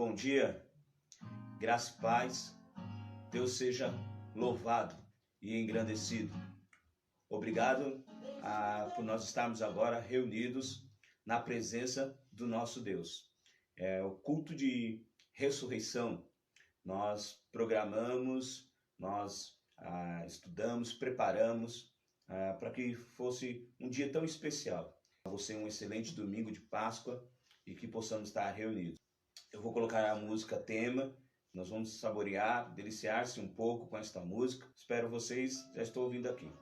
bom dia, graça e paz, Deus seja louvado e engrandecido. Obrigado por nós estarmos agora reunidos na presença do nosso Deus. É o culto de ressurreição. Nós programamos, nós estudamos, preparamos para que fosse um dia tão especial. Para você um excelente domingo de Páscoa e que possamos estar reunidos. Eu vou colocar a música tema, nós vamos saborear, deliciar-se um pouco com esta música. Espero vocês, já estou ouvindo aqui.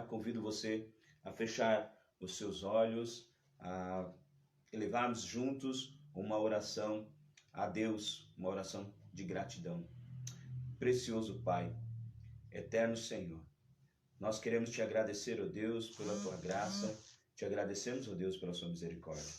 Convido você a fechar os seus olhos, a elevarmos juntos uma oração a Deus, uma oração de gratidão. Precioso Pai, eterno Senhor, nós queremos te agradecer, ó Deus, pela tua graça, te agradecemos, ó Deus, pela sua misericórdia.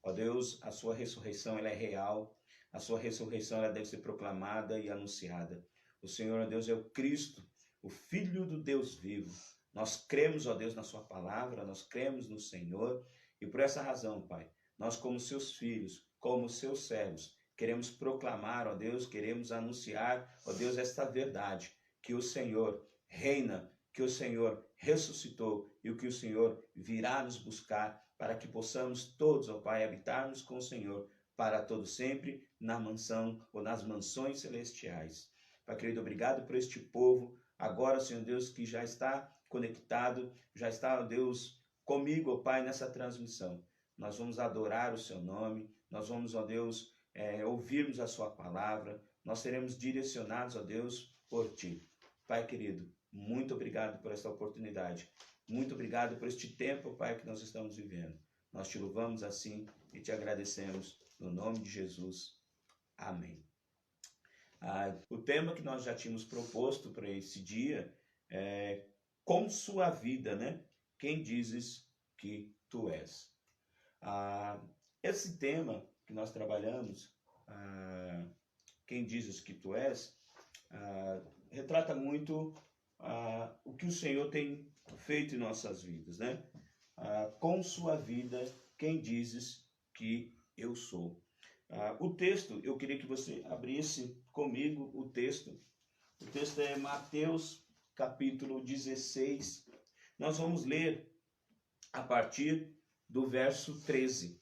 Ó Deus, a sua ressurreição ela é real, a sua ressurreição ela deve ser proclamada e anunciada. O Senhor, ó Deus, é o Cristo, o Filho do Deus vivo. Nós cremos, ó Deus, na sua palavra, nós cremos no Senhor e por essa razão, Pai, nós como seus filhos, como seus servos, queremos proclamar, ó Deus, queremos anunciar, ó Deus, esta verdade, que o Senhor reina, que o Senhor ressuscitou e o que o Senhor virá nos buscar para que possamos todos, ó Pai, habitarmos com o Senhor para todo sempre na mansão ou nas mansões celestiais. Pai querido, obrigado por este povo, agora, Senhor Deus, que já está conectado, já está, ó Deus, comigo, ó Pai, nessa transmissão. Nós vamos adorar o seu nome, nós vamos, ó Deus, ouvirmos a sua palavra, nós seremos direcionados, ó Deus, por ti. Pai querido, muito obrigado por esta oportunidade, muito obrigado por este tempo, Pai, que nós estamos vivendo. Nós te louvamos assim e te agradecemos, no nome de Jesus. Amém. O tema que nós já tínhamos proposto para esse dia é com sua vida, né? Quem dizes que tu és? Esse tema que nós trabalhamos, quem dizes que tu és, retrata muito o que o Senhor tem feito em nossas vidas, né? Com sua vida, quem dizes que eu sou? O texto, eu queria que você abrisse comigo o texto. O texto é Mateus capítulo 16, nós vamos ler a partir do verso 13.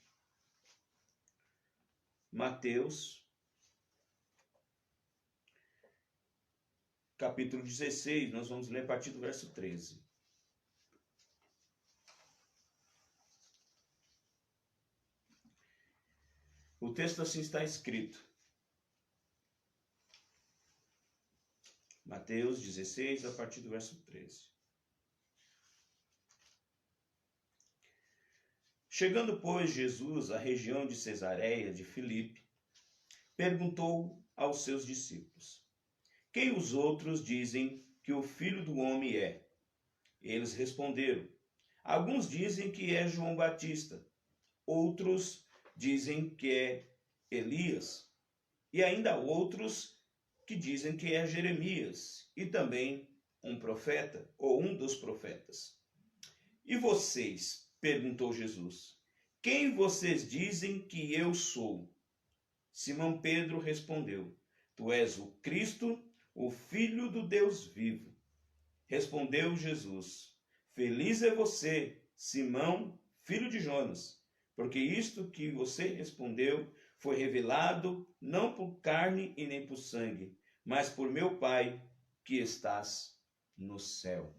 Mateus capítulo 16, nós vamos ler a partir do verso 13. O texto assim está escrito. Mateus 16, a partir do verso 13. Chegando, pois, Jesus à região de Cesareia de Filipe, perguntou aos seus discípulos: quem os outros dizem que o Filho do Homem é? Eles responderam: alguns dizem que é João Batista, outros dizem que é Elias, e ainda outros que dizem que é Jeremias, e também um profeta, ou um dos profetas. E vocês? Perguntou Jesus. Quem vocês dizem que eu sou? Simão Pedro respondeu: tu és o Cristo, o Filho do Deus vivo. Respondeu Jesus: feliz é você, Simão, filho de Jonas, porque isto que você respondeu foi revelado não por carne e nem por sangue, mas por meu Pai que estás no céu.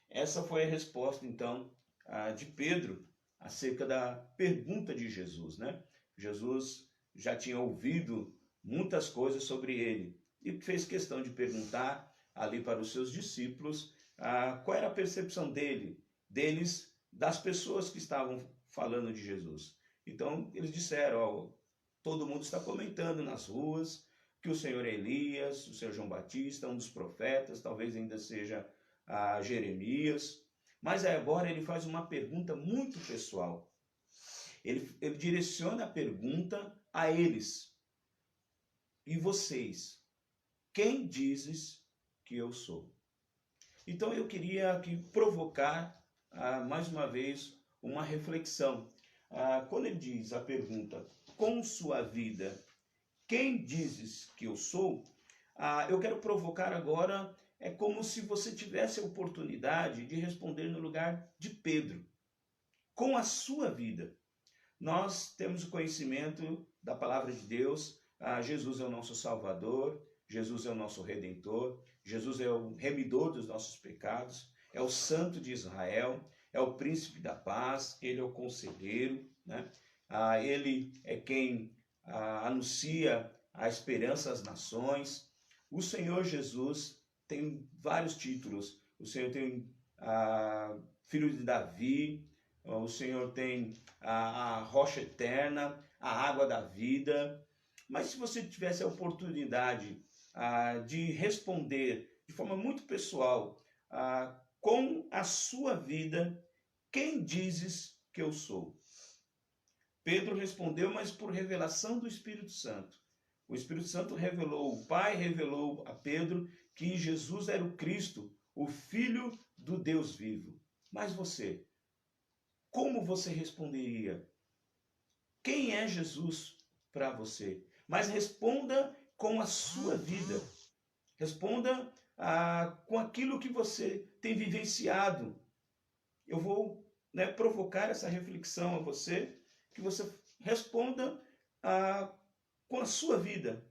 Essa foi a resposta, então, de Pedro acerca da pergunta de Jesus, né? Jesus já tinha ouvido muitas coisas sobre ele e fez questão de perguntar ali para os seus discípulos qual era a percepção deles, das pessoas que estavam falando de Jesus. Então, eles disseram, todo mundo está comentando nas ruas que o Senhor é Elias, o Senhor João Batista, um dos profetas, talvez ainda seja Jeremias. Mas agora ele faz uma pergunta muito pessoal. Ele direciona a pergunta a eles. E vocês? Quem dizes que eu sou? Então eu queria aqui provocar mais uma vez uma reflexão. Quando ele diz a pergunta, com sua vida, quem dizes que eu sou? Eu quero provocar agora, é como se você tivesse a oportunidade de responder no lugar de Pedro, com a sua vida. Nós temos o conhecimento da palavra de Deus, Jesus é o nosso Salvador, Jesus é o nosso Redentor, Jesus é o remidor dos nossos pecados, é o Santo de Israel, é o Príncipe da Paz, ele é o Conselheiro, né? Ele é quem anuncia a esperança às nações. O Senhor Jesus tem vários títulos. O Senhor tem Filho de Davi, o Senhor tem a rocha eterna, a água da vida. Mas se você tivesse a oportunidade de responder de forma muito pessoal, com a sua vida, quem dizes que eu sou? Pedro respondeu, mas por revelação do Espírito Santo. O Espírito Santo revelou, o Pai revelou a Pedro que Jesus era o Cristo, o Filho do Deus vivo. Mas você, como você responderia? Quem é Jesus para você? Mas responda com a sua vida. Responda com aquilo que você tem vivenciado. Eu vou provocar essa reflexão a você, que você responda com a sua vida.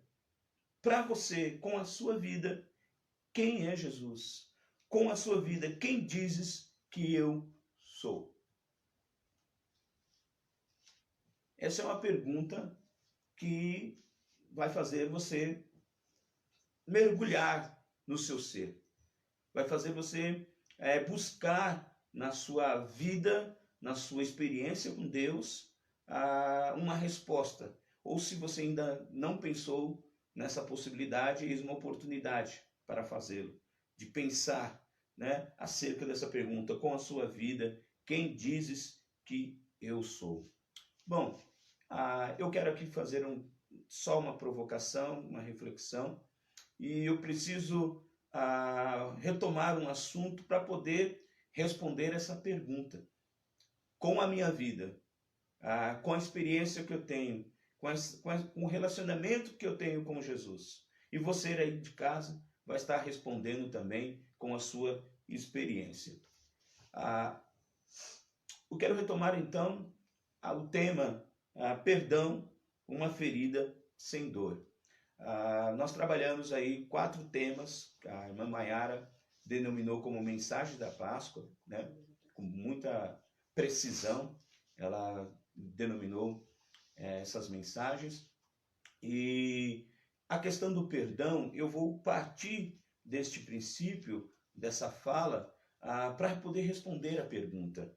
Para você, com a sua vida, quem é Jesus? Com a sua vida, quem dizes que eu sou? Essa é uma pergunta que vai fazer você mergulhar no seu ser. Vai fazer você buscar na sua vida, na sua experiência com Deus, uma resposta. Ou se você ainda não pensou nessa possibilidade, eis uma oportunidade para fazê-lo. De pensar acerca dessa pergunta, com a sua vida, quem dizes que eu sou? Bom, eu quero aqui fazer só uma provocação, uma reflexão, e eu preciso retomar um assunto para poder responder essa pergunta. Com a minha vida, com a experiência que eu tenho, com o relacionamento que eu tenho com Jesus. E você aí de casa vai estar respondendo também com a sua experiência. Eu quero retomar então o tema perdão, uma ferida sem dor. nós trabalhamos aí 4 temas que a irmã Maiara denominou como mensagem da Páscoa, né? Com muita precisão, ela denominou essas mensagens. E a questão do perdão, eu vou partir deste princípio, dessa fala, para poder responder a pergunta.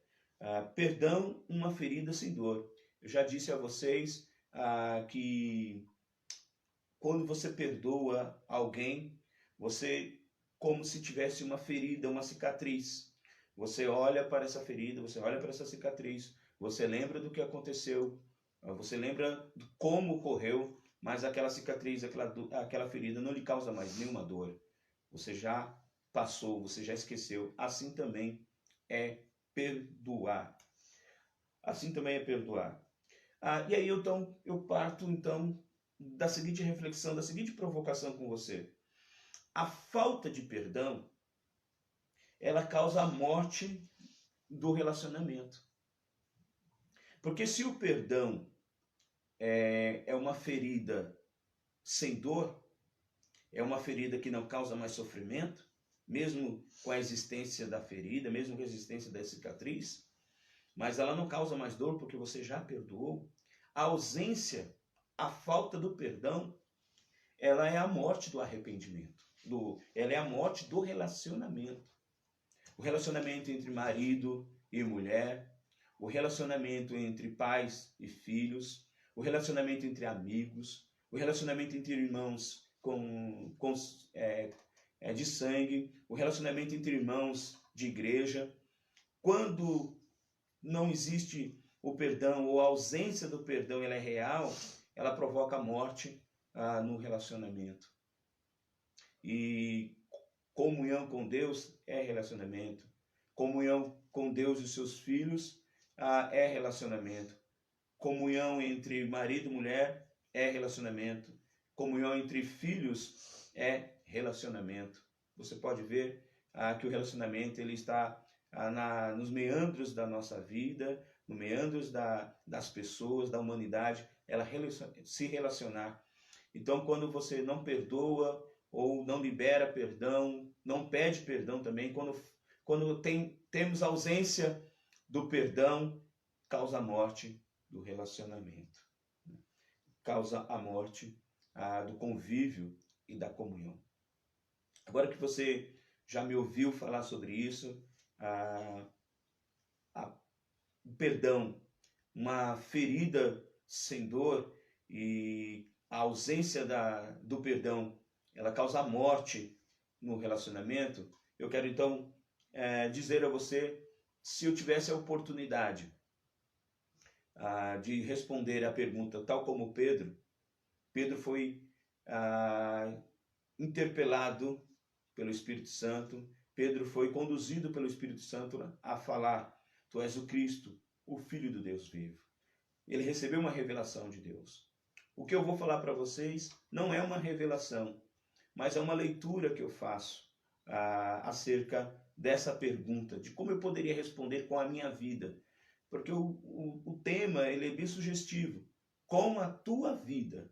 Perdão, uma ferida sem dor. Eu já disse a vocês que quando você perdoa alguém, você como se tivesse uma ferida, uma cicatriz. Você olha para essa ferida, você olha para essa cicatriz, você lembra do que aconteceu, você lembra de como ocorreu, mas aquela cicatriz, aquela ferida não lhe causa mais nenhuma dor. Você já passou, você já esqueceu. Assim também é perdoar. Assim também é perdoar. E aí eu parto então da seguinte reflexão, da seguinte provocação com você. A falta de perdão, ela causa a morte do relacionamento. Porque se o perdão é uma ferida sem dor, é uma ferida que não causa mais sofrimento, mesmo com a existência da ferida, mesmo com a existência da cicatriz, mas ela não causa mais dor porque você já perdoou. A ausência, a falta do perdão, ela é a morte do arrependimento. Ela é a morte do relacionamento. O relacionamento entre marido e mulher, o relacionamento entre pais e filhos, o relacionamento entre amigos, o relacionamento entre irmãos de sangue, o relacionamento entre irmãos de igreja. Quando não existe o perdão ou a ausência do perdão, ela é real, ela provoca a morte no relacionamento. E comunhão com Deus é relacionamento. Comunhão com Deus e os seus filhos é relacionamento. Comunhão entre marido e mulher é relacionamento. Comunhão entre filhos é relacionamento. Você pode ver que o relacionamento ele está nos meandros da nossa vida, nos meandros das pessoas, da humanidade, ela se relacionar. Então, quando você não perdoa ou não libera perdão, não pede perdão também, quando temos ausência do perdão, causa a morte do relacionamento, causa a morte do convívio e da comunhão. Agora que você já me ouviu falar sobre isso, o perdão, uma ferida sem dor e a ausência do perdão, ela causa a morte no relacionamento. Eu quero então dizer a você, se eu tivesse a oportunidade de responder a pergunta, tal como Pedro foi interpelado pelo Espírito Santo, Pedro foi conduzido pelo Espírito Santo a falar: Tu és o Cristo, o Filho do Deus vivo. Ele recebeu uma revelação de Deus. O que eu vou falar para vocês não é uma revelação, mas é uma leitura que eu faço acerca dessa pergunta, de como eu poderia responder com a minha vida. Porque o tema ele é bem sugestivo. Com a tua vida,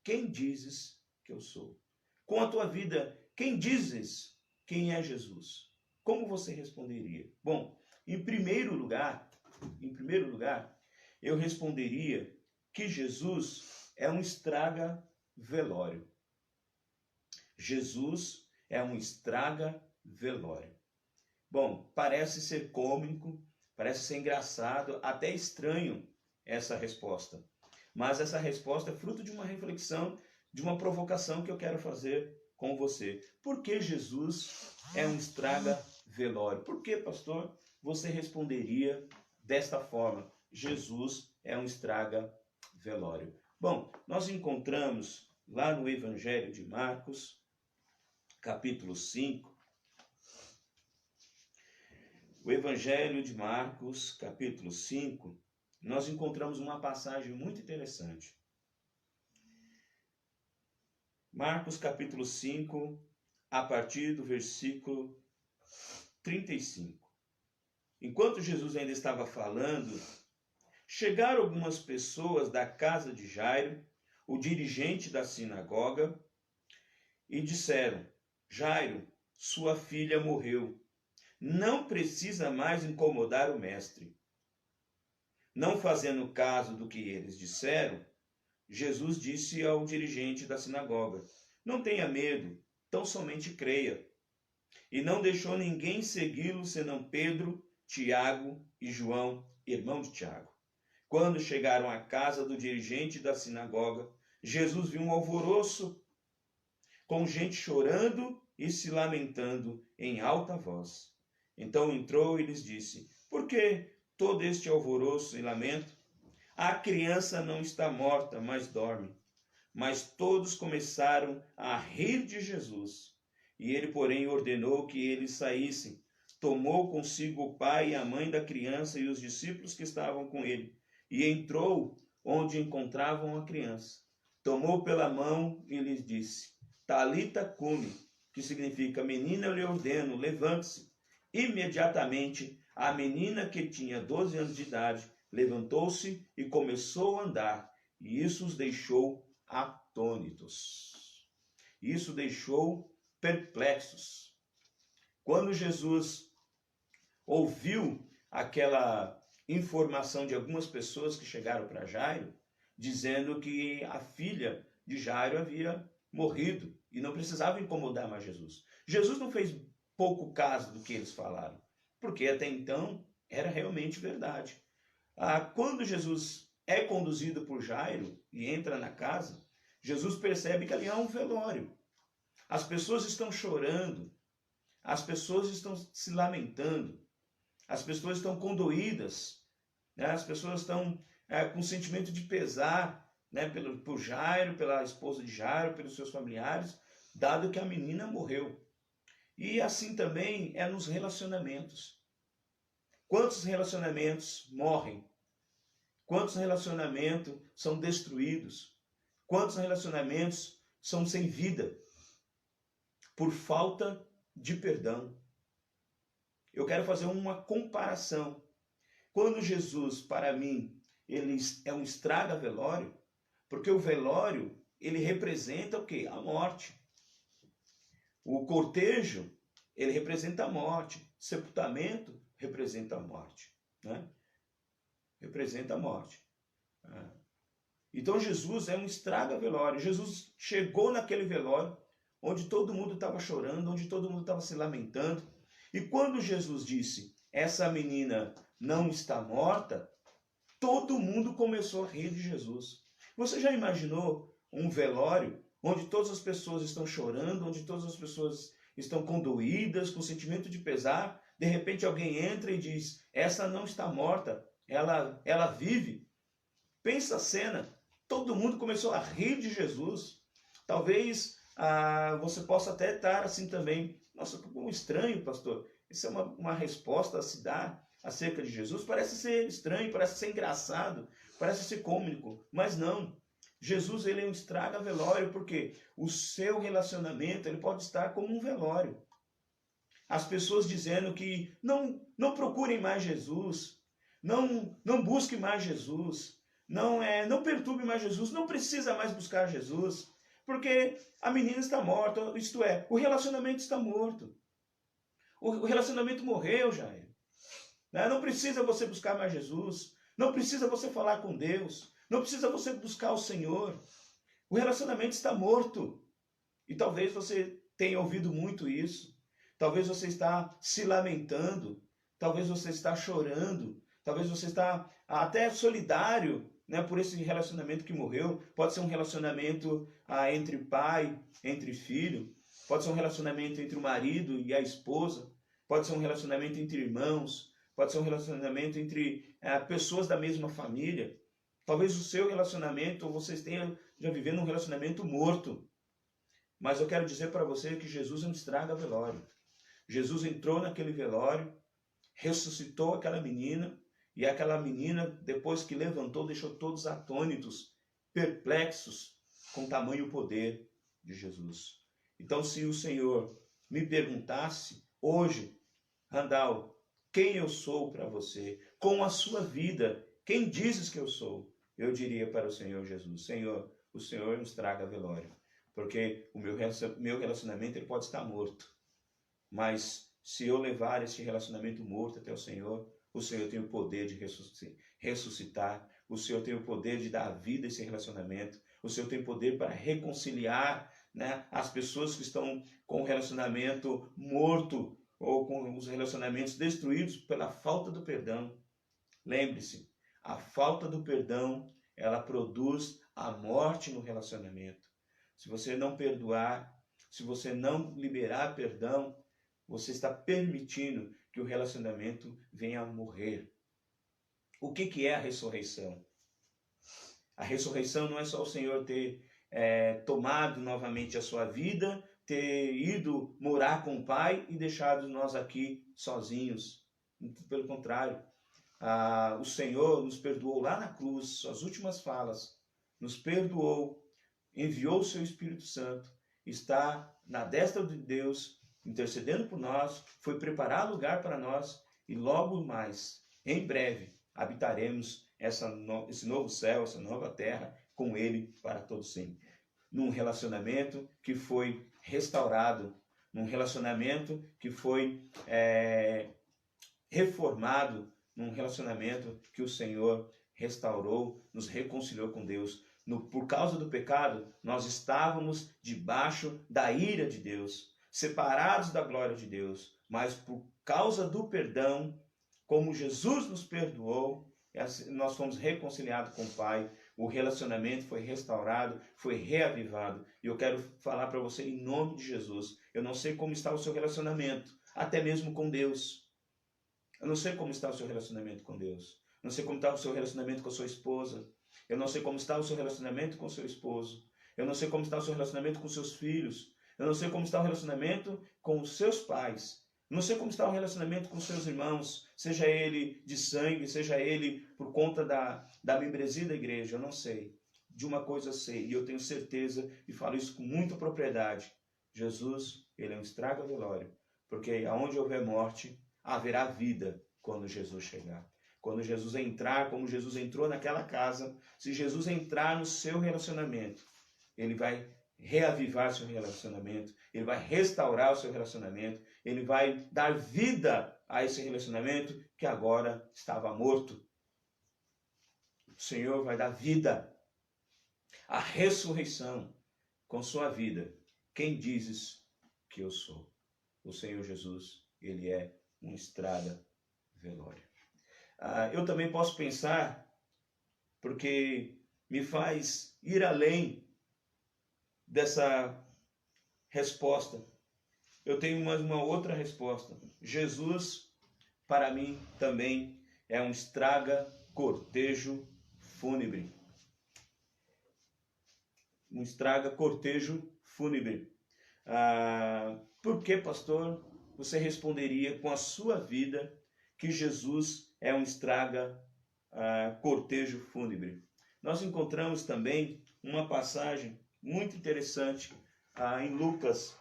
quem dizes que eu sou? Com a tua vida, quem dizes quem é Jesus? Como você responderia? Bom, em primeiro lugar, eu responderia que Jesus é um estraga-velório. Jesus é um estraga-velório. Bom, parece ser cômico, parece ser engraçado, até estranho essa resposta. Mas essa resposta é fruto de uma reflexão, de uma provocação que eu quero fazer com você. Por que Jesus é um estraga-velório? Por que, pastor, você responderia desta forma? Jesus é um estraga-velório. Bom, nós encontramos lá no Evangelho de Marcos, capítulo 5, o Evangelho de Marcos, capítulo 5, nós encontramos uma passagem muito interessante. Marcos, capítulo 5, a partir do versículo 35. Enquanto Jesus ainda estava falando, chegaram algumas pessoas da casa de Jairo, o dirigente da sinagoga e disseram: Jairo, sua filha morreu. Não precisa mais incomodar o mestre. Não fazendo caso do que eles disseram, Jesus disse ao dirigente da sinagoga: Não tenha medo, tão somente creia. E não deixou ninguém segui-lo senão Pedro, Tiago e João, irmão de Tiago. Quando chegaram à casa do dirigente da sinagoga, Jesus viu um alvoroço, com gente chorando e se lamentando em alta voz. Então entrou e lhes disse: Por que todo este alvoroço e lamento? A criança não está morta, mas dorme. Mas todos começaram a rir de Jesus. E ele, porém, ordenou que eles saíssem. Tomou consigo o pai e a mãe da criança e os discípulos que estavam com ele. E entrou onde encontravam a criança. Tomou pela mão e lhes disse: Talita cumi, que significa: menina, eu lhe ordeno, levante-se. Imediatamente, a menina, que tinha 12 anos de idade, levantou-se e começou a andar. E isso os deixou atônitos. Isso deixou perplexos. Quando Jesus ouviu aquela informação de algumas pessoas que chegaram para Jairo, dizendo que a filha de Jairo havia morrido e não precisava incomodar mais Jesus. Jesus não fez pouco caso do que eles falaram, porque até então era realmente verdade. Quando Jesus é conduzido por Jairo e entra na casa, Jesus percebe que ali há um velório. As pessoas estão chorando, as pessoas estão se lamentando, as pessoas estão condoídas, né? As pessoas estão com sentimento de pesar, né? Por Jairo, pela esposa de Jairo, pelos seus familiares, dado que a menina morreu. E assim também é nos relacionamentos. Quantos relacionamentos morrem? Quantos relacionamentos são destruídos? Quantos relacionamentos são sem vida? Por falta de perdão. Eu quero fazer uma comparação. Quando Jesus, para mim, ele é um estraga-velório, porque o velório, ele representa o quê? A morte. O cortejo, ele representa a morte. Sepultamento representa a morte, né? Representa a morte. Então Jesus é um estraga-velório. Jesus chegou naquele velório onde todo mundo estava chorando, onde todo mundo estava se lamentando. E quando Jesus disse: essa menina não está morta, todo mundo começou a rir de Jesus. Você já imaginou um velório onde todas as pessoas estão chorando, onde todas as pessoas estão condoídas, com sentimento de pesar? De repente alguém entra e diz: essa não está morta, ela vive. Pensa a cena, todo mundo começou a rir de Jesus. Talvez você possa até estar assim também: nossa, como estranho, pastor, isso é uma resposta a se dar acerca de Jesus? Parece ser estranho, parece ser engraçado, parece ser cômico, mas não. Jesus, ele é um estraga-velório, porque o seu relacionamento, ele pode estar como um velório. As pessoas dizendo que não procurem mais Jesus, não busquem mais Jesus, não perturbe mais Jesus, não precisa mais buscar Jesus, porque a menina está morta, isto é, o relacionamento está morto. O relacionamento morreu, Jair. Não precisa você buscar mais Jesus, não precisa você falar com Deus, não precisa você buscar o Senhor. O relacionamento está morto. E talvez você tenha ouvido muito isso. Talvez você está se lamentando, talvez você está chorando, talvez você está até solidário, né, por esse relacionamento que morreu. Pode ser um relacionamento entre pai, entre filho, pode ser um relacionamento entre o marido e a esposa, pode ser um relacionamento entre irmãos, pode ser um relacionamento entre pessoas da mesma família. Talvez o seu relacionamento, ou vocês tenham já vivendo um relacionamento morto. Mas eu quero dizer para você que Jesus não estraga velório. Jesus entrou naquele velório, ressuscitou aquela menina, e aquela menina, depois que levantou, deixou todos atônitos, perplexos com o tamanho poder de Jesus. Então, se o Senhor me perguntasse hoje, Randall, quem eu sou para você? Com a sua vida, quem dizes que eu sou? Eu diria para o Senhor Jesus: Senhor, o Senhor não estraga velório. Porque o meu relacionamento ele pode estar morto. Mas se eu levar esse relacionamento morto até o Senhor tem o poder de ressuscitar. O Senhor tem o poder de dar vida a esse relacionamento. O Senhor tem poder para reconciliar, né, as pessoas que estão com o relacionamento morto ou com os relacionamentos destruídos pela falta do perdão. Lembre-se, a falta do perdão, ela produz a morte no relacionamento. Se você não perdoar, se você não liberar perdão, você está permitindo que o relacionamento venha a morrer. O que é a ressurreição? A ressurreição não é só o Senhor ter tomado novamente a sua vida, ter ido morar com o Pai e deixado nós aqui sozinhos. Pelo contrário, o Senhor nos perdoou lá na cruz, suas últimas falas, nos perdoou, enviou o seu Espírito Santo, está na destra de Deus, intercedendo por nós, foi preparar lugar para nós e logo mais, em breve, habitaremos esse novo céu, essa nova terra com Ele para todo sempre. Num relacionamento que foi restaurado, num relacionamento que foi reformado, num relacionamento que o Senhor restaurou, nos reconciliou com Deus. Por causa do pecado, nós estávamos debaixo da ira de Deus, separados da glória de Deus, mas por causa do perdão, como Jesus nos perdoou, nós fomos reconciliados com o Pai, o relacionamento foi restaurado, foi reavivado. E eu quero falar para você em nome de Jesus, eu não sei como está o seu relacionamento, até mesmo com Deus. Eu não sei como está o seu relacionamento com Deus. Eu não sei como está o seu relacionamento com a sua esposa. Eu não sei como está o seu relacionamento com o seu esposo. Eu não sei como está o seu relacionamento com seus filhos. Eu não sei como está o relacionamento com os seus pais. Eu não sei como está o relacionamento com seus irmãos, seja ele de sangue, seja ele por conta da membresia da igreja. Eu não sei. De uma coisa eu sei, e eu tenho certeza, e falo isso com muita propriedade. Jesus, ele é um estraga-velório, porque aonde houver morte, haverá vida quando Jesus chegar. Quando Jesus entrar, como Jesus entrou naquela casa, se Jesus entrar no seu relacionamento, ele vai reavivar seu relacionamento, ele vai restaurar o seu relacionamento, ele vai dar vida a esse relacionamento que agora estava morto. O Senhor vai dar vida, a ressurreição com sua vida. Quem dizes que eu sou? O Senhor Jesus, ele é um estraga-velório. Eu também posso pensar, porque me faz ir além dessa resposta. Eu tenho mais uma outra resposta. Jesus, para mim, também é um estraga-cortejo fúnebre. Um estraga-cortejo fúnebre. Por que, pastor, você responderia com a sua vida que Jesus é um estraga-cortejo fúnebre? Nós encontramos também uma passagem muito interessante em Lucas.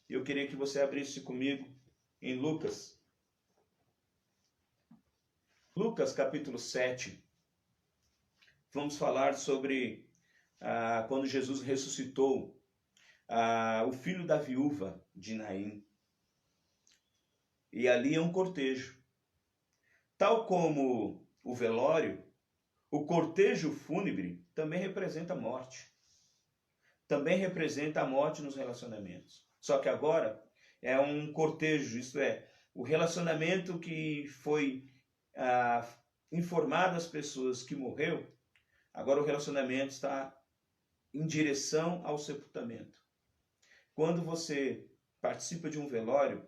Eu queria que você abrisse comigo em Lucas. Lucas capítulo 7. Vamos falar sobre quando Jesus ressuscitou o filho da viúva de Naim. E ali é um cortejo. Tal como o velório, o cortejo fúnebre também representa a morte. Também representa a morte nos relacionamentos. Só que agora é um cortejo, isto é, o relacionamento que foi informado às pessoas que morreu, agora o relacionamento está em direção ao sepultamento. Quando você participa de um velório,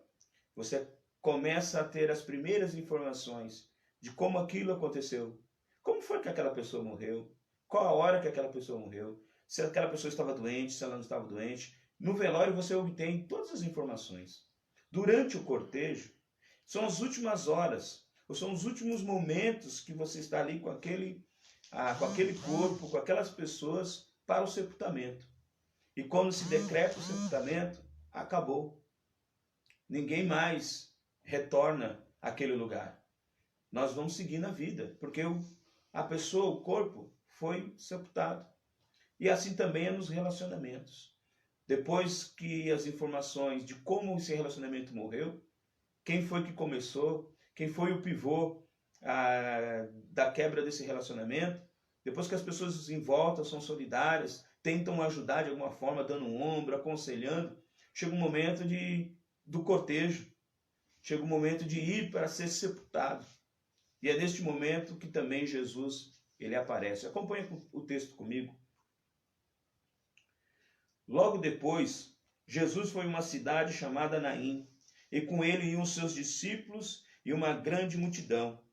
você começa a ter as primeiras informações de como aquilo aconteceu. Como foi que aquela pessoa morreu? Qual a hora que aquela pessoa morreu? Se aquela pessoa estava doente, se ela não estava doente. No velório você obtém todas as informações. Durante o cortejo, são as últimas horas, ou são os últimos momentos que você está ali com aquele corpo, com aquelas pessoas para o sepultamento. E quando se decreta o sepultamento, acabou. Ninguém mais retorna àquele lugar. Nós vamos seguir na vida, porque a pessoa, o corpo, foi sepultado. E assim também é nos relacionamentos. Depois que as informações de como esse relacionamento morreu, quem foi que começou, quem foi o pivô da quebra desse relacionamento, depois que as pessoas em volta são solidárias, tentam ajudar de alguma forma, dando um ombro, aconselhando, chega um momento do cortejo, chega o momento de ir para ser sepultado. E é neste momento que também Jesus ele aparece. Acompanhe o texto comigo. Logo depois, Jesus foi a uma cidade chamada Naim, e com ele iam os seus discípulos e uma grande multidão.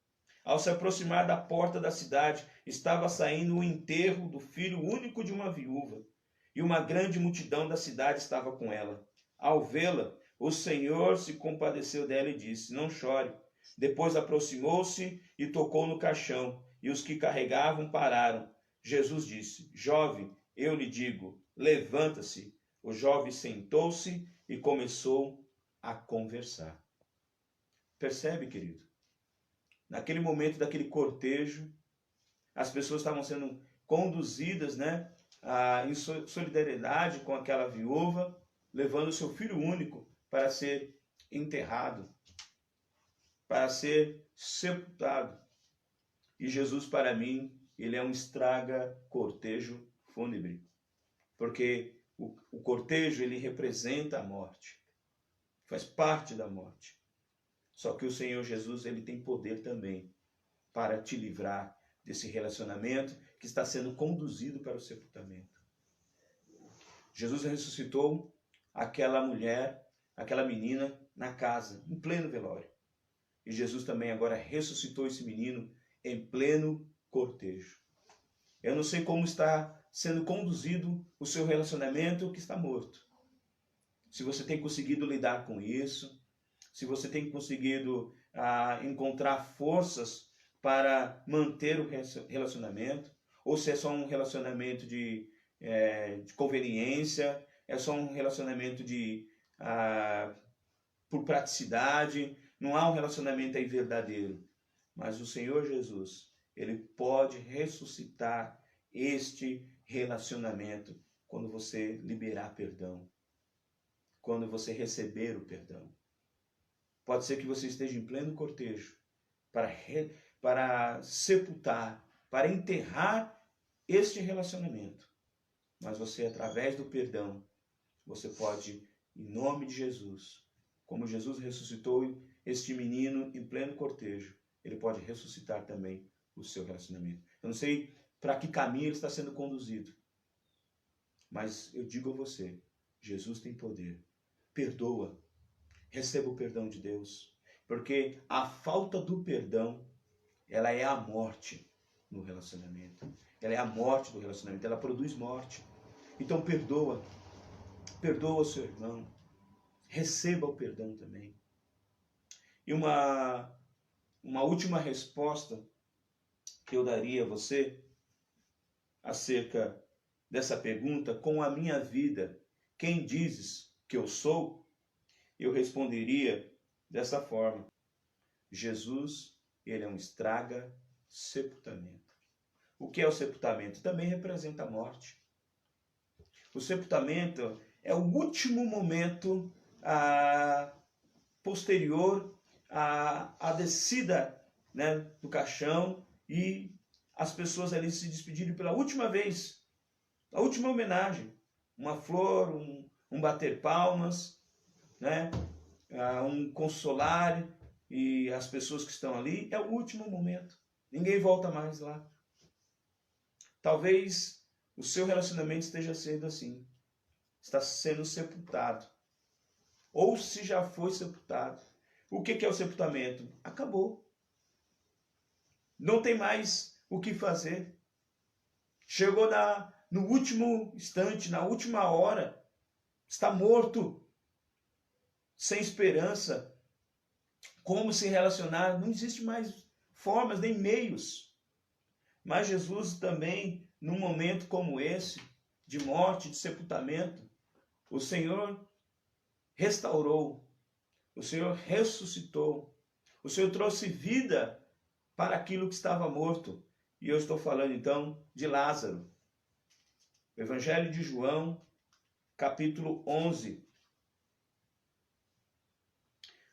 Ao se aproximar da porta da cidade, estava saindo o enterro do filho único de uma viúva, e uma grande multidão da cidade estava com ela. Ao vê-la, o Senhor se compadeceu dela e disse: não chore. Depois aproximou-se e tocou no caixão, e os que carregavam pararam. Jesus disse: jovem, eu lhe digo, levanta-se. O jovem sentou-se e começou a conversar. Percebe, querido? Naquele momento daquele cortejo, as pessoas estavam sendo conduzidas, em solidariedade com aquela viúva, levando seu filho único para ser enterrado, para ser sepultado. E Jesus, para mim, ele é um estraga-cortejo fúnebre, porque o cortejo, ele representa a morte, faz parte da morte. Só que o Senhor Jesus, ele tem poder também para te livrar desse relacionamento que está sendo conduzido para o sepultamento. Jesus ressuscitou aquela mulher, aquela menina na casa, em pleno velório. E Jesus também agora ressuscitou esse menino em pleno cortejo. Eu não sei como está sendo conduzido o seu relacionamento que está morto. Se você tem conseguido lidar com isso, se você tem conseguido encontrar forças para manter o relacionamento, ou se é só um relacionamento de conveniência, é só um relacionamento por praticidade, não há um relacionamento aí verdadeiro. Mas o Senhor Jesus, ele pode ressuscitar este relacionamento quando você liberar perdão, quando você receber o perdão. Pode ser que você esteja em pleno cortejo para sepultar, para enterrar este relacionamento. Mas você, através do perdão, você pode, em nome de Jesus, como Jesus ressuscitou este menino em pleno cortejo, ele pode ressuscitar também o seu relacionamento. Eu não sei para que caminho ele está sendo conduzido, mas eu digo a você, Jesus tem poder. Perdoa. Receba o perdão de Deus, porque a falta do perdão, ela é a morte no relacionamento. Ela é a morte do relacionamento, ela produz morte. Então perdoa o seu irmão, receba o perdão também. E uma última resposta que eu daria a você acerca dessa pergunta: com a minha vida, quem dizes que eu sou? Eu responderia dessa forma: Jesus, ele é um estraga-sepultamento. O que é o sepultamento? Também representa a morte. O sepultamento é o último momento posterior à descida, do caixão, e as pessoas ali se despedirem pela última vez, a última homenagem, uma flor, um bater palmas, um consolar, e as pessoas que estão ali, é o último momento. Ninguém volta mais lá. Talvez o seu relacionamento esteja sendo assim, está sendo sepultado, ou se já foi sepultado. O que é o sepultamento? Acabou. Não tem mais o que fazer. Chegou no último instante, na última hora, está morto, sem esperança. Como se relacionar? Não existe mais formas nem meios. Mas Jesus também, num momento como esse, de morte, de sepultamento, o Senhor restaurou, o Senhor ressuscitou, o Senhor trouxe vida para aquilo que estava morto. E eu estou falando então de Lázaro. Evangelho de João, capítulo 11,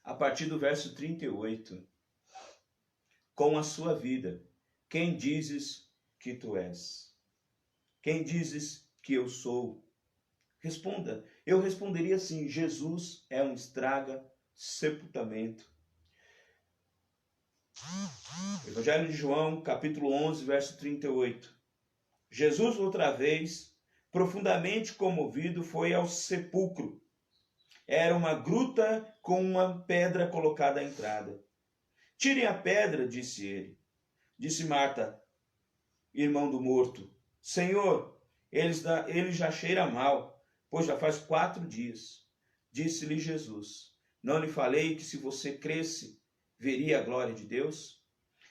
a partir do verso 38. Com a sua vida, quem dizes que tu és? Quem dizes que eu sou? Responda. Eu responderia assim: Jesus é um estraga sepultamento. Evangelho de João, capítulo 11, verso 38. Jesus, outra vez, profundamente comovido, foi ao sepulcro. Era uma gruta com uma pedra colocada à entrada. Tirem a pedra, disse ele. Disse Marta, irmão do morto: Senhor, ele já cheira mal, pois já faz 4 dias. Disse-lhe Jesus: Não lhe falei que se você cresce, veria a glória de Deus?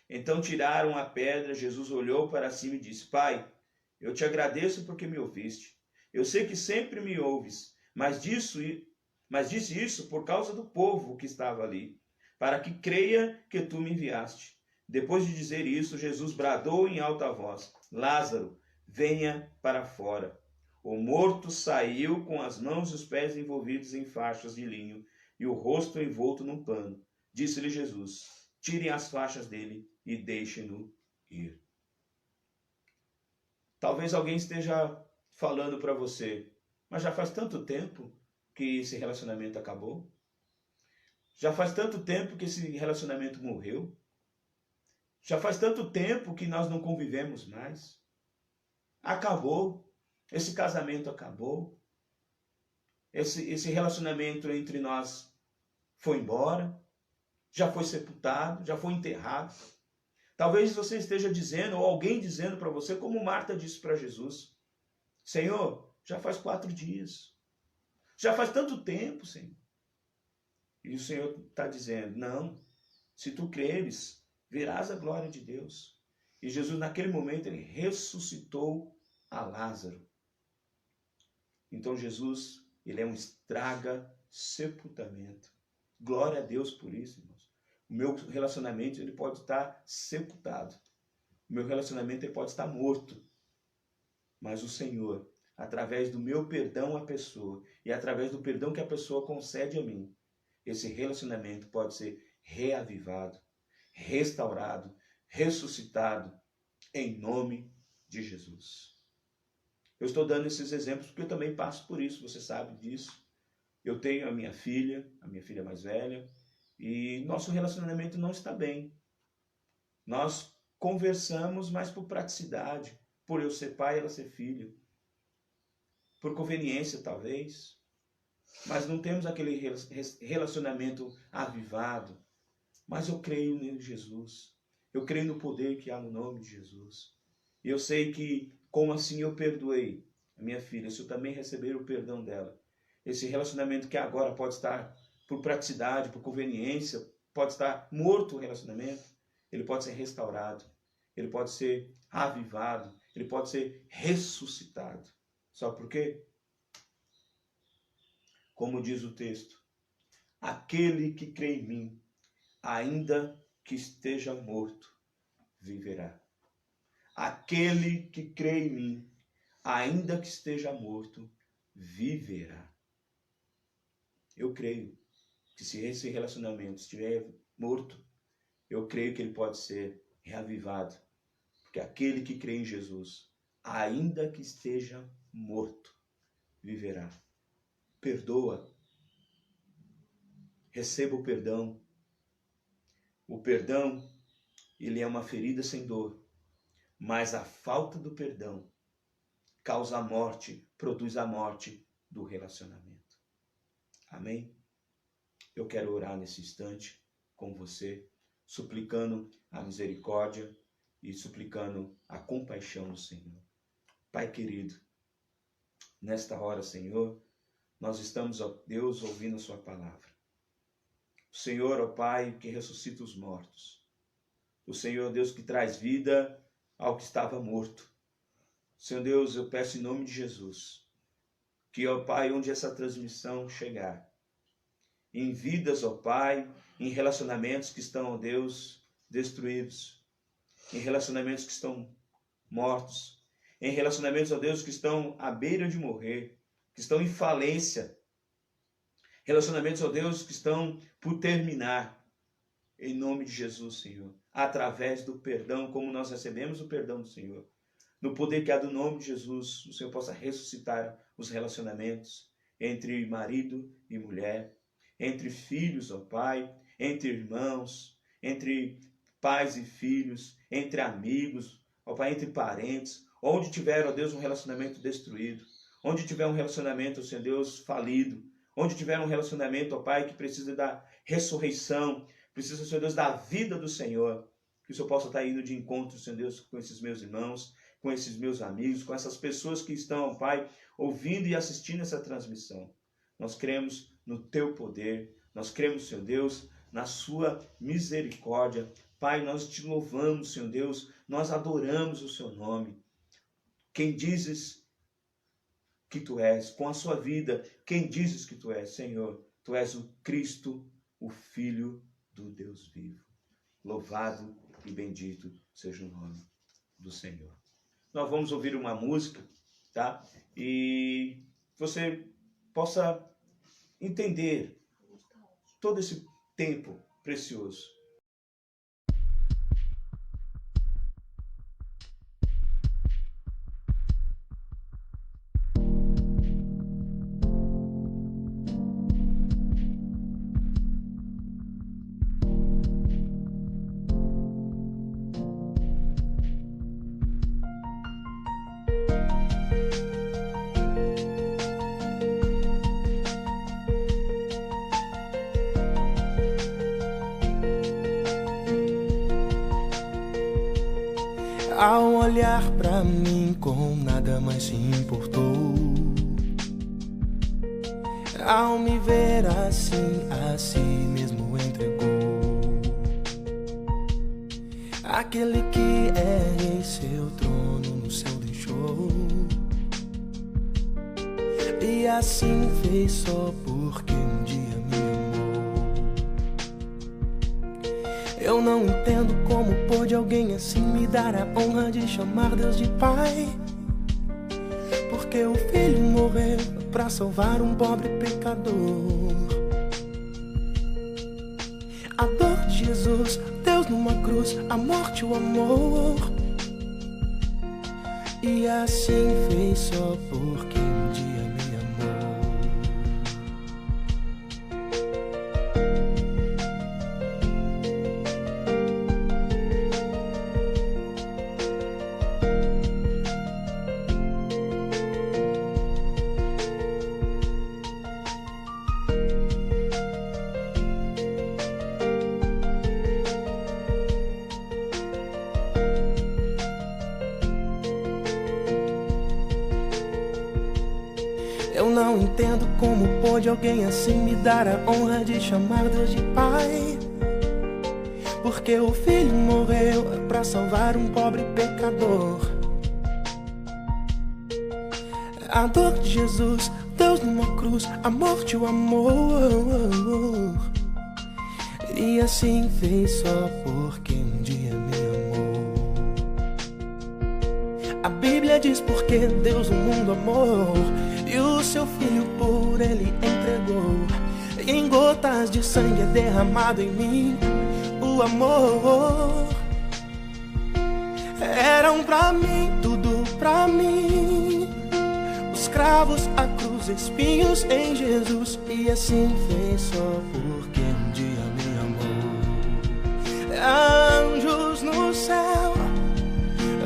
Então tiraram a pedra. Jesus olhou para cima e disse: Pai, eu te agradeço porque me ouviste. Eu sei que sempre me ouves, mas disse isso por causa do povo que estava ali, para que creia que tu me enviaste. Depois de dizer isso, Jesus bradou em alta voz: Lázaro, venha para fora. O morto saiu com as mãos e os pés envolvidos em faixas de linho e o rosto envolto num pano. Disse-lhe Jesus: Tirem as faixas dele e deixem-no ir. Talvez alguém esteja falando para você: mas já faz tanto tempo que esse relacionamento acabou? Já faz tanto tempo que esse relacionamento morreu? Já faz tanto tempo que nós não convivemos mais? Acabou. Esse casamento acabou. Esse relacionamento entre nós foi embora. Já foi sepultado, já foi enterrado. Talvez você esteja dizendo, ou alguém dizendo para você, como Marta disse para Jesus: Senhor, já faz 4 dias. Já faz tanto tempo, Senhor. E o Senhor está dizendo: não, se tu creres, verás a glória de Deus. E Jesus, naquele momento, ele ressuscitou a Lázaro. Então Jesus, ele é um estraga sepultamento. Glória a Deus por isso, irmãos. O meu relacionamento, ele pode estar sepultado. O meu relacionamento, ele pode estar morto. Mas o Senhor, através do meu perdão à pessoa e através do perdão que a pessoa concede a mim, esse relacionamento pode ser reavivado, restaurado, ressuscitado, em nome de Jesus. Eu estou dando esses exemplos porque eu também passo por isso, você sabe disso. Eu tenho a minha filha mais velha, e nosso relacionamento não está bem. Nós conversamos, mas por praticidade, por eu ser pai e ela ser filha, por conveniência talvez, mas não temos aquele relacionamento avivado. Mas eu creio em Jesus, eu creio no poder que há no nome de Jesus. E eu sei que, como assim eu perdoei a minha filha, se eu também receber o perdão dela, esse relacionamento que agora pode estar por praticidade, por conveniência, pode estar morto o relacionamento, ele pode ser restaurado, ele pode ser avivado, ele pode ser ressuscitado. Sabe por quê? Como diz o texto: aquele que crê em mim, ainda que esteja morto, viverá. Aquele que crê em mim, ainda que esteja morto, viverá. Eu creio que se esse relacionamento estiver morto, eu creio que ele pode ser reavivado. Porque aquele que crê em Jesus, ainda que esteja morto, viverá. Perdoa. Receba o perdão. O perdão, ele é uma ferida sem dor. Mas a falta do perdão causa a morte, produz a morte do relacionamento. Amém? Eu quero orar nesse instante com você, suplicando a misericórdia e suplicando a compaixão do Senhor. Pai querido, nesta hora, Senhor, nós estamos, ó Deus, ouvindo a sua palavra. O Senhor, ó Pai, que ressuscita os mortos. O Senhor, Deus, que traz vida ao que estava morto. Senhor Deus, eu peço em nome de Jesus, que, ó Pai, onde essa transmissão chegar, em vidas, ó Pai, em relacionamentos que estão, ó Deus, destruídos, em relacionamentos que estão mortos, em relacionamentos, ó Deus, que estão à beira de morrer, que estão em falência, relacionamentos, ó Deus, que estão por terminar, em nome de Jesus, Senhor, através do perdão, como nós recebemos o perdão do Senhor, no poder que há do nome de Jesus, o Senhor possa ressuscitar os relacionamentos entre marido e mulher, entre filhos, ó Pai, entre irmãos, entre pais e filhos, entre amigos, ó Pai, entre parentes, onde tiver, ó Deus, um relacionamento destruído, onde tiver um relacionamento, ó Senhor Deus, falido, onde tiver um relacionamento, ó Pai, que precisa da ressurreição, precisa, Senhor Deus, da vida do Senhor, que o Senhor possa estar indo de encontro, Senhor Deus, com esses meus irmãos, com esses meus amigos, com essas pessoas que estão, ó Pai, ouvindo e assistindo essa transmissão. Nós cremos no Teu poder, nós cremos, Senhor Deus, na Sua misericórdia. Pai, nós Te louvamos, Senhor Deus, nós adoramos o Seu nome. Quem dizes que Tu és, com a sua vida, quem dizes que Tu és, Senhor, Tu és o Cristo, o Filho do Deus vivo. Louvado e bendito seja o nome do Senhor. Nós vamos ouvir uma música, tá? E você possa entender todo esse tempo precioso. Ao olhar pra mim com nada mais se importou, ao me ver assim, a si mesmo entregou. Aquele que é rei, seu trono no céu deixou, e assim fez só porque um dia me amou. Eu não entendo como pôde alguém assim me dar a honra de chamar Deus de Pai, porque o Filho morreu pra salvar um pobre pecador. A dor de Jesus, Deus numa cruz, a morte, o amor, e assim fez só porque um dia me amou. Eu não entendo como pôde alguém assim me dar a honra de chamar Deus de Pai, porque o Filho morreu pra salvar um pobre pecador. A dor de Jesus, Deus numa cruz, a morte, o amor, e assim fez só porque um dia me amou. A Bíblia diz porque Deus o mundo amou, e o seu Filho por ele entregou. E em gotas de sangue é derramado em mim o amor. Eram pra mim, tudo pra mim, os cravos, a cruz, espinhos em Jesus, e assim fez só porque um dia me amou. Anjos no céu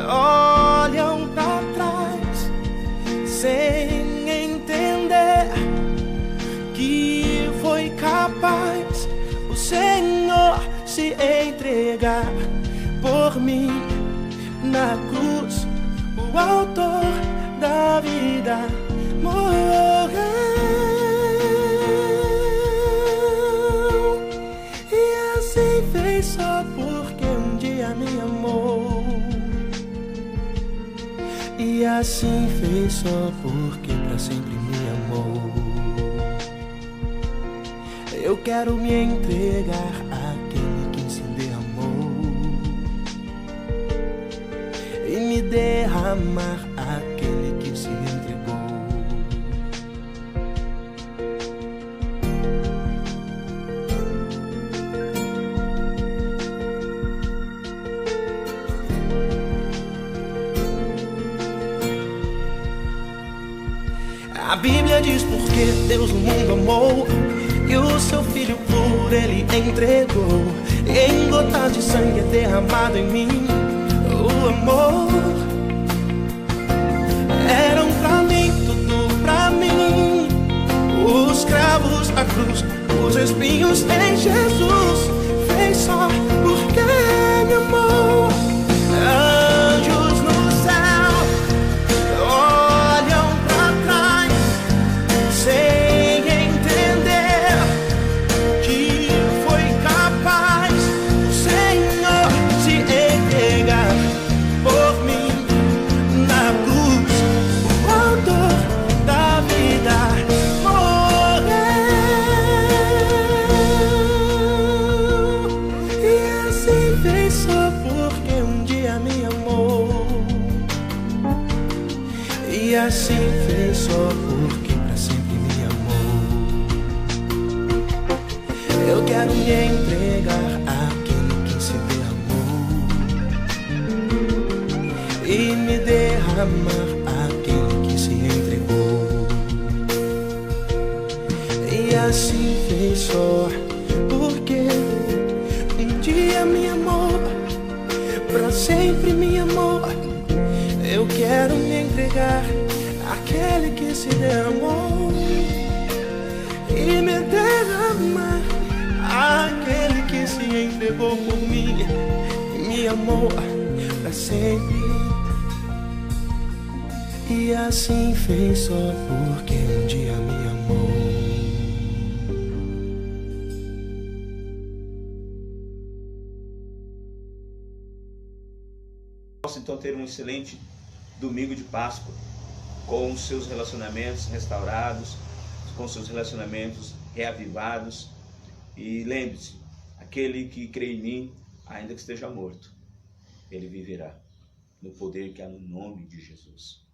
olham pra trás sem entender que foi capaz o Senhor se entregar por mim na cruz. O autor da vida morreu, e assim fez só porque um dia me amou. E assim fez só porque pra sempre me amou. Eu quero me entregar àquele que se derramou e me derramar A Bíblia diz porque Deus o mundo amou e o seu Filho por ele entregou. Em gotas de sangue é derramado em mim o amor. Eram pra mim, tudo pra mim, os cravos, a cruz, os espinhos em Jesus. Fez só porque me amou. Anjos no céu olham pra trás sem entender que foi capaz o Senhor se entregar por mim na cruz. O autor da vida assim fez só porque pra sempre me amou. Eu quero me entregar àquele que se derramou e me derramar àquele que se entregou. E assim fez só porque um dia me amou, pra sempre me amou. Eu quero me entregar àquele que se derramou e me derramar àquele que se entregou por mim e me amou pra sempre. E assim fez só porque um dia me amou. Possa então ter um excelente domingo de Páscoa, com os seus relacionamentos restaurados, com seus relacionamentos reavivados. E lembre-se, aquele que crê em mim, ainda que esteja morto, ele viverá no poder que há no nome de Jesus.